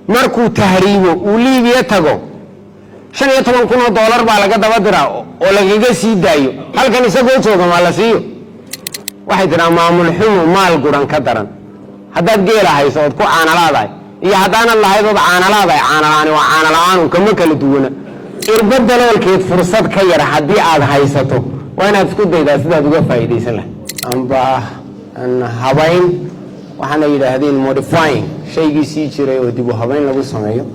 markuu tahriibo uu Liibiya tago $15,000 baa laga daba diraa oo lagaga sii daayo halkan isagoo jooga ma la siiyo waxay tiraa maamul xumo maal guran ka daran haddaad geela hayso oo ku caanalaadahay iyo haddaanad lahayd oo caanalaadahay caanalaani waa caanalaan kama kala duwana irbadaloolkeed fursad ka yar haddii aad haysato waa inaad isku daydaa sidaad uga faa'iidaysan lahayd amba habayn waxaana yidhaahdeen modifying shaygii sii jiray oo dib u habayn lagu sameeyo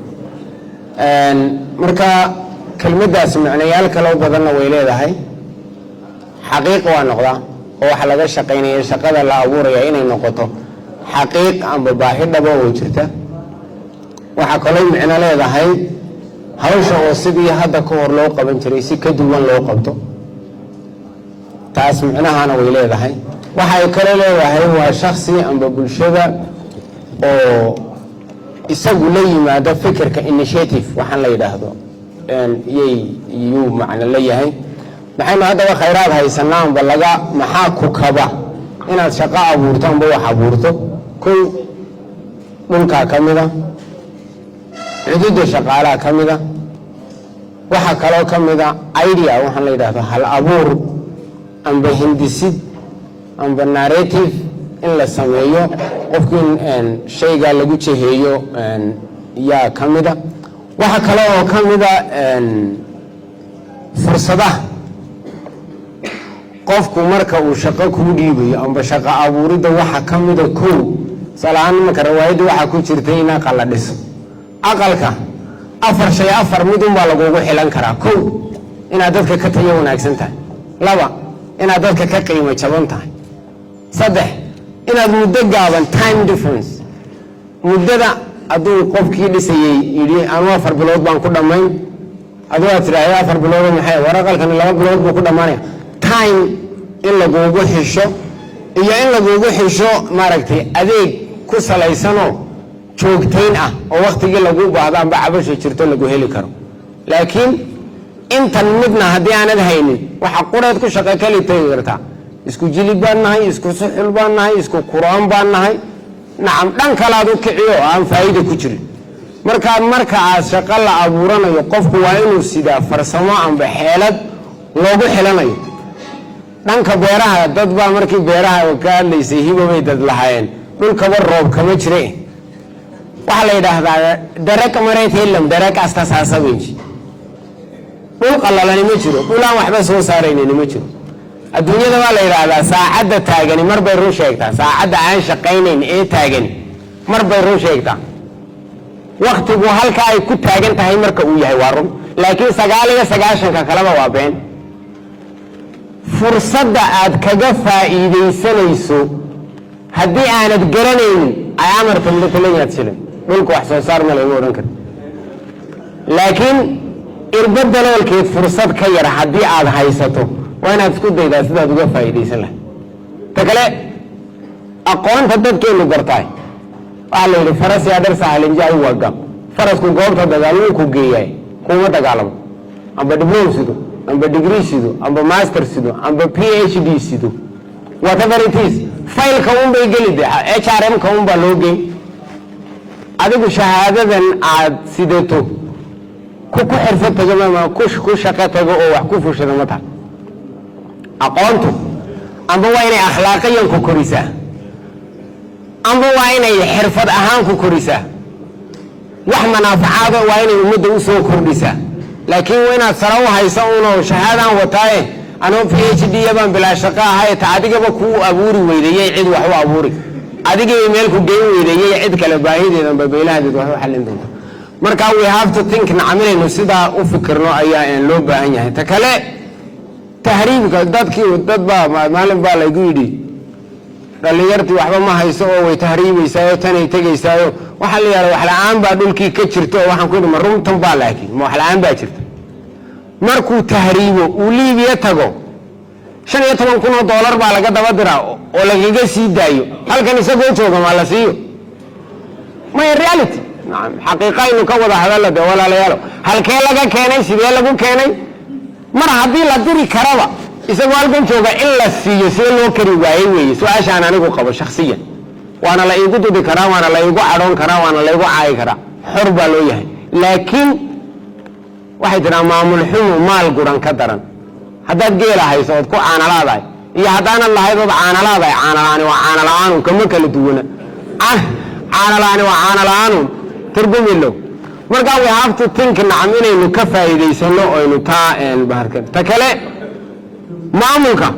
marka kelmaddaas macnayaal kale badanna way leedahay xaqiiq waa noqdaa oo waxa laga shaqaynaya shaqada la abuuraya inay noqoto xaqiiq amba baahi dhabo oo jirta waxa kale macna leedahay hawsha oo sidii hadda ka hor loo qaban jiray si ka duwan loo qabto taas macnahaana way leedahay waxa ay kale leedahay waa shakhsi amba bulshada oo isagu la yimaado fikirka initiative waxaan la yiraahdo yuu macna leeyahay maxayna hadda khayraad haysanaa amba laga maxaa ku kaba inaad shaqo abuurto amba wax abuurto kow dhulka kamida ciidada shaqaalaha kamida waxa kale kamida idea waxaan la yiraahdo hal abuur amba hindisid amba narrative in la sameeyo qofkii shayga lagu jeheeyo yaa kamida waxa kale oo kamida fursadaha qofku marka uu shaqo ku dhiibayo amba shaqo abuurida waxa kamida kow salaan marka riwaayada waxa ku jirtay in aqal la dhiso aqalka afar shay afar mid baa lagu xilan karaa kow inaad dadka ka tayo wanaagsan tahay laba inaad dadka ka qiimo jaban tahay saddex inaad muddo gaaban time difference muddada aduu qofkii dhisayay yiri aan 4 bilood baan ku dhamayn aduu aad tiraahdo 4 bilood maxay waraqalkan 2 bilood buu ku dhamaanaya time in lagu xisho iyo in lagu xisho maaragtay adeeg ku salaysano joogtayn ah oo waqtigii lagu baahdo amba cabasho jirto lagu heli karo laakiin inta midna hadii aanad haynin waxa qureed ku shaqo kali tayrta isku jilib baan nahay isku suxul baan nahay isku quraan baan nahay nacam dhan kala adu kiciyo aan faa'iido ku jirin marka aad shaqo la abuuranayo qofku waa inuu sidaa farsamo amba xeelad loogu xilanayo dhanka beeraha dad baa markii beeraha ka hadlaysay hiboway dad lahaayeen dhulka roob kama jireen waxa la yiraahdaa darag mareet helam darag astaasaasabeeji dhul qalalani ma jiro dhulaan waxba soo saaraynin ma jiro adduunyada waa la yiraahdaa saacada taagani mar bay run sheegtaa saacada aan shaqaynayn ee taagani mar bay run sheegtaa waqtigu halka ay ku taagan tahay marka uu yahay waa run laakiin 99 kalaba waa been fursada aad kaga faa'iideysanayso haddii aanad garanaynin ay amartan midkaleeyaad silin dhulku wax soo saar ma lagu oran karo laakiin irbadaloolkeed fursad ka yar haddii aad haysato waa inaad isku daydaa sidaad uga faa'iideysan lahayd ta kale aqoonta dadkeenu bartaay waxa la yidhi faras yaa dhar sahalin jaay waga farasku goobta dagaaluu ku geeyay kuma dagaalamo amba diploma sido amba degree sido amba master sido amba PhD sido whatever it is file ka un bay gelida HRM ka un baa loo geey adigu shahaadadan aad sidato ku xirfad tagama ku shaqo tago oo wax ku fushada ma tahay aqoontu amba waa inay akhlaaqiyan ku korisaa amba waa inay xirfad ahaan ku korisaa wax manaafacaado waa inay ummadda u soo kordhisaa laakiin waa inaad sara u hayso oo shahaadaan wataaye anoo PhD yabaan bilaa shaqo ahay ta adigaba ku abuuri weydayay cid wax u abuuri adigay meel ku geyn weydayay cid kale baahideedan babeelahadeed wax u xalin doonto marka we have to think nacamileyno sidaa u fikirno ayaa loo baahan yahay ta kale tahriibka dad baa maalin baa lagu yidhi dhalinyartii waxba ma hayso oo way tahriibaysaa tanay tagaysaa waxa la yiraahdo wax la'aan baa dhulkii ka jirto waxaan ku yidhi ma runtan baa laakiin ma wax la'aan baa jirta markuu tahriibo uu Liibiya tago $15,000 baa laga daba diraa oo lagaga sii daayo halkan isagoo jooga ma la siiyo ma reality xaqiiqaynu ka wada hadalada walaalayaal halkee laga keenay sidee lagu keenay mar haddii la diri karaba isagoo halkan jooga in la siiyo sidee loo kari waayay weeye su'aashaan anigu qabo shakhsiyan waana la igu dudi karaa waana la igu cadhoon karaa waana la igu caayi karaa xor baa loo yahay laakiin waxay tiraa maamul xumo maal guran ka daran haddaad geela hayso ood ku caanalaadahay iyo haddaanad lahayd ood caanalaadahay caanalaani waa caanala-aanun kama kala duwana caanalaani waa caanala-aanun turgumilow markaa we have to think nacam inaynu ka faa'iidaysano oynu taa baharkan ta kale maamulka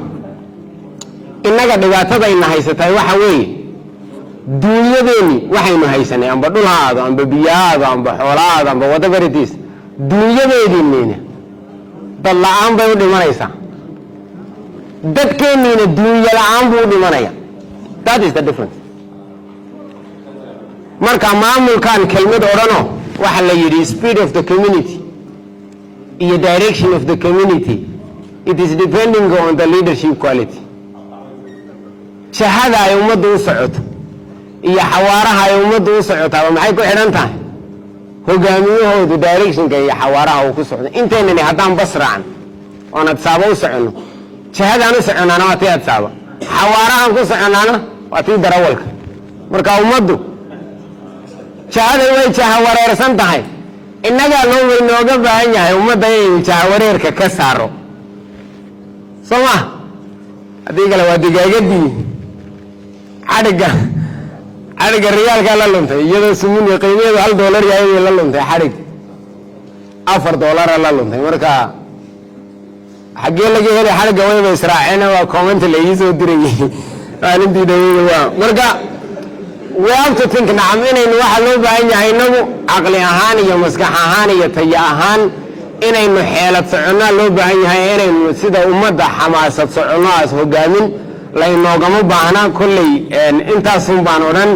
innaga dhibaatadayna haysatahay waxa weeye duunyadeeni waxaynu haysanay amba dhul ha aado amba biyo ha aado amba xoola ha aado amba whatever it is duunyadeediinina dad la-aan bay u dhimanaysaa dadkeenniina duunya la-aan buu u dhimanaya that is the difference marka maamulkan kelmad odhanoo waxa la yidhi speed of the community iyo direction of the community it is depending on the leadership quality jahada ay ummaddu u socoto iyo xawaaraha ay ummaddu u socotaaba maxay ku xidhan tahay hogaamiyahoodu directionka iyo xawaaraha uu ku socdo inteynani haddaan bas raacan oon adsaaba u soconno jahadaan u soconnaana waa tii adsaaba xawaarahaan ku soconnaana waa tii darawalka marka ummaddu jahaday way jaha wareersan tahay innagaa loobay nooga baahan yahay ummadda inaynu jaha wareerka ka saaro soo ma haddii kale waa digaagadii xadhigga riyaalkaa la luntay iyadoo sumuniya qiimaheedu $1 yahay la luntay xadhig $4 la luntay marka xaggee laga helay xadhigga wayba israaceen waa comment la ii soo dirayay maalintii dhaweeyay waa marka we have to think nacam inaynu waxa loo baahan yahay inagu caqli ahaan iyo maskax ahaan iyo tayo ahaan inaynu xeelad soconnaa loo baahan yahay inaynu sida ummadda xamaasad soconno aas hogaamin laynoogama baahna kolley intaasun baan odhan